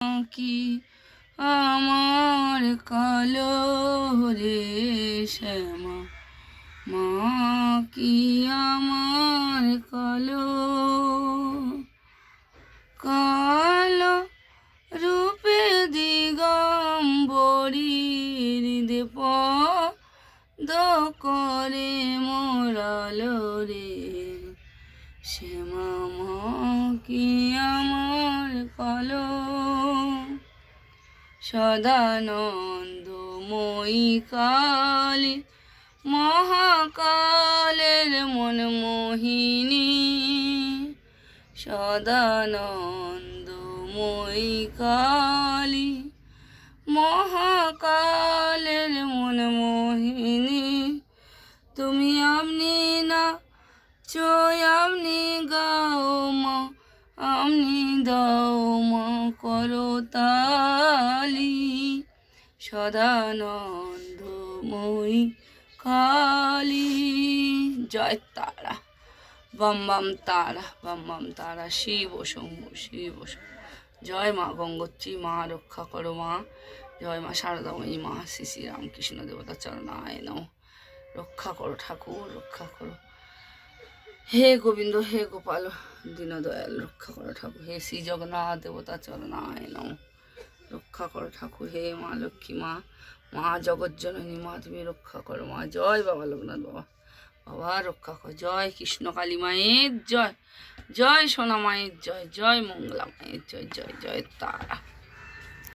কি আমার কালো রে শ্যামা, মা কি আমার কালো, কালো রূপে দিগম্বরীর দেপ করে মোরালো রে শ্যামা, মা কি আমার কালো। সদানন্দময়ী কালী মহাকালের মনমোহিনী, সদানন্দময়ী কালী মহাকালের মনমোহিনী, তুমি আপনি না চয় আপনি গাও মা, আপনি দাও মা করতালি, সদানন্দময়ী কালী। জয় তারা, বাম বাম তারা, বাম বাম তারা, শিব শম্ভু শিব শম্ভু। জয় মা গঙ্গোত্রী, মা রক্ষা করো মা। জয় মা শারদাময়ী, মা শ্রী শ্রী রামকৃষ্ণ দেবতা চরণায় নমঃ। রক্ষা করো ঠাকুর, রক্ষা করো হে গোবিন্দ, হে গোপাল দীনদয়াল, রক্ষা করো ঠাকুর। হে শ্রী জগন্নাথ দেবতা চরণায় নমঃ। রক্ষা করো ঠাকুর। হে মা লক্ষ্মী, মা মা জগজ্জননী, মা তুমি রক্ষা করো মা। জয় বাবা লোকনাথ বাবা, বাবা রক্ষা করো। জয় কৃষ্ণ কালী মায়ের জয়, জয় সোনা মায়ের জয়, জয় মঙ্গলা মায়ের জয়, জয় জয় তারা।